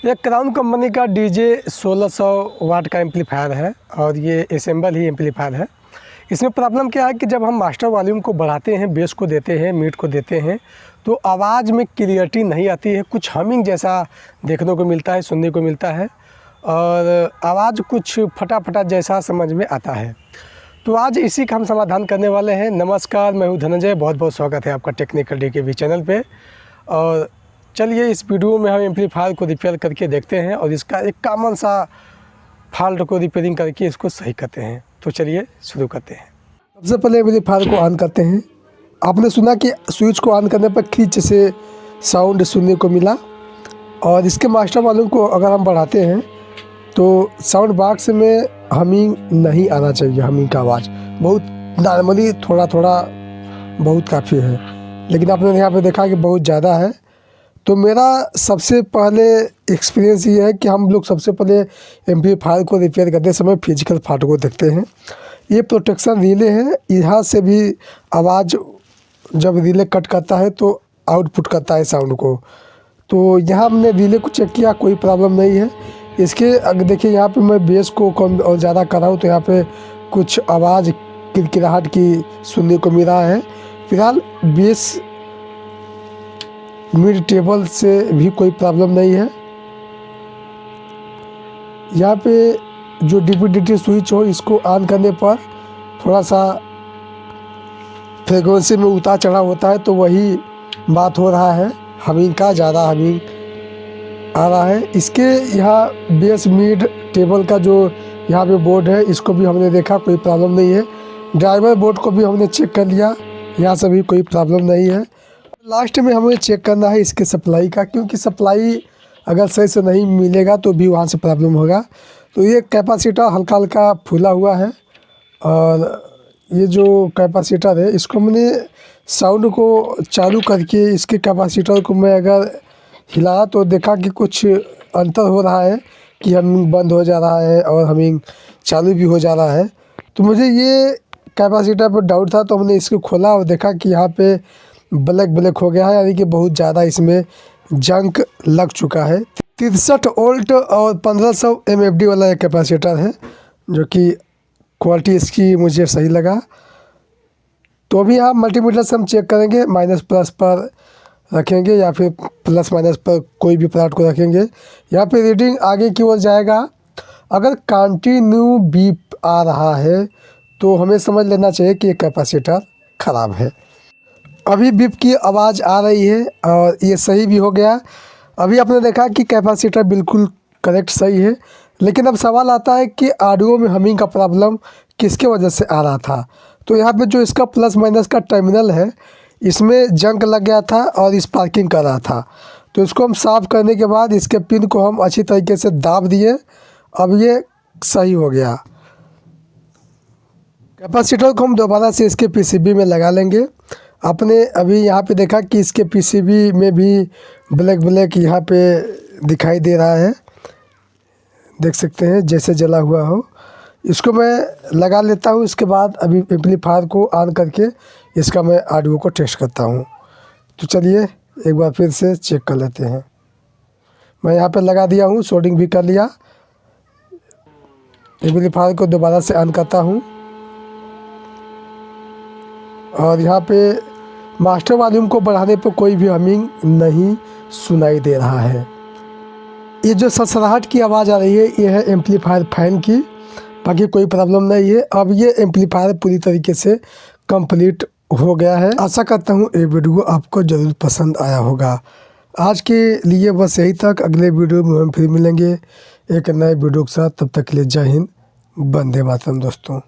ये crown company का DJ 1600 वाट का एम्पलीफायर है और ये असेंबल ही एम्पलीफायर है। इसमें प्रॉब्लम क्या है कि जब हम मास्टर वॉल्यूम को बढ़ाते हैं, बेस को देते हैं, मीड को देते हैं, तो आवाज़ में क्लियरिटी नहीं आती है। कुछ हमिंग जैसा देखने को मिलता है, सुनने को मिलता है और आवाज़ कुछ फटा जैसा समझ में आता है। तो आज इसी का हम समाधान करने वाले हैं। नमस्कार, मैं हूं धनंजय। बहुत बहुत स्वागत है आपका टेक्निकल DKV चैनल पे। और चलिए इस वीडियो में हम एम्पलीफायर को रिपेयर करके देखते हैं और इसका एक कॉमन सा फॉल्ट को रिपेयरिंग करके इसको सही करते हैं। तो चलिए शुरू करते हैं। सबसे पहले एम्पलीफायर को ऑन करते हैं। आपने सुना कि स्विच को ऑन करने पर खींच से साउंड सुनने को मिला और इसके मास्टर वॉल्यूम को अगर हम बढ़ाते हैं तो साउंड बॉक्स में हमिंग नहीं आना चाहिए। हमिंग का आवाज़ बहुत नॉर्मली थोड़ा बहुत काफ़ी है, लेकिन आपने यहाँ पे देखा कि बहुत ज़्यादा है। तो मेरा सबसे पहले एक्सपीरियंस ये है कि हम लोग सबसे पहले एम्पलीफायर को रिपेयर करते समय फिजिकल फॉल्ट को देखते हैं। ये प्रोटेक्शन रिले है, यहाँ से भी आवाज़ जब रिले कट करता है तो आउटपुट करता है साउंड को। तो यहाँ हमने रिले को चेक किया, कोई प्रॉब्लम नहीं है इसके। अगर देखिए यहाँ पे मैं बेस को कम और ज़्यादा कर रहा हूँ तो यहाँ पे कुछ आवाज़ किरकिराहट की सुनने को मिल रहा है। फिलहाल बेस मिड टेबल से भी कोई प्रॉब्लम नहीं है। यहाँ पे जो DPDT स्विच हो, इसको ऑन करने पर थोड़ा सा फ्रीक्वेंसी में उतार चढ़ाव होता है, तो वही बात हो रहा है। हमिंग का ज़्यादा हमिंग आ रहा है। इसके यहाँ बेस मिड टेबल का जो यहाँ पे बोर्ड है, इसको भी हमने देखा, कोई प्रॉब्लम नहीं है। ड्राइवर बोर्ड को भी हमने चेक कर लिया, यहाँ से भी कोई प्रॉब्लम नहीं है। लास्ट में हमें चेक करना है इसके सप्लाई का, क्योंकि सप्लाई अगर सही से नहीं मिलेगा तो भी वहाँ से प्रॉब्लम होगा। तो ये कैपेसिटर हल्का हल्का फूला हुआ है और ये जो कैपेसिटर है, इसको मैंने साउंड को चालू करके इसके कैपेसिटर को मैं अगर हिलाया तो देखा कि कुछ अंतर हो रहा है, कि हमिंग बंद हो जा रहा है और हमिंग चालू भी हो जा रहा है। तो मुझे ये कैपेसिटर पर डाउट था, तो हमने इसको खोला और देखा कि यहाँ पे ब्लैक हो गया है, यानी कि बहुत ज़्यादा इसमें जंक लग चुका है। 63 वोल्ट और 1500 MFD वाला एक कैपेसिटर है, जो कि क्वालिटी इसकी मुझे सही लगा। तो अभी यहाँ मल्टीमीटर से हम चेक करेंगे, माइनस प्लस पर रखेंगे या फिर प्लस माइनस पर कोई भी प्लॉट को रखेंगे। यहाँ पे रीडिंग आगे की ओर जाएगा। अगर कंटिन्यू बीप आ रहा है तो हमें समझ लेना चाहिए कि ये कैपेसिटर ख़राब है। अभी बीप की आवाज़ आ रही है और ये सही भी हो गया। अभी आपने देखा कि कैपेसिटर बिल्कुल करेक्ट सही है, लेकिन अब सवाल आता है कि ऑडियो में हमिंग का प्रॉब्लम किसके वजह से आ रहा था। तो यहाँ पे जो इसका प्लस माइनस का टर्मिनल है, इसमें जंक लग गया था और स्पार्किंग कर रहा था। तो इसको हम साफ़ करने के बाद इसके पिन को हम अच्छी तरीके से दाब दिए। अब ये सही हो गया। कैपेसिटर को हम दोबारा से इसके PCB में लगा लेंगे। आपने अभी यहाँ पे देखा कि इसके PCB में भी ब्लैक यहाँ पे दिखाई दे रहा है, देख सकते हैं जैसे जला हुआ हो। इसको मैं लगा लेता हूँ। इसके बाद अभी एम्पलीफायर को ऑन करके इसका मैं ऑडियो को टेस्ट करता हूँ। तो चलिए एक बार फिर से चेक कर लेते हैं। मैं यहाँ पे लगा दिया हूँ, सोल्डिंग भी कर लिया। एम्पलीफायर को दोबारा से ऑन करता हूँ और यहाँ पे मास्टर वॉल्यूम को बढ़ाने पर कोई भी हमिंग नहीं सुनाई दे रहा है। ये जो ससराहट की आवाज़ आ रही है, ये है एम्पलीफायर फैन की, बाकी कोई प्रॉब्लम नहीं है। अब ये एम्पलीफायर पूरी तरीके से कंप्लीट हो गया है। आशा करता हूँ ये वीडियो आपको ज़रूर पसंद आया होगा। आज के लिए बस यही तक। अगले वीडियो में हम फिर मिलेंगे एक नए वीडियो के साथ। तब तक के लिए जय हिंद, वंदे मातरम दोस्तों।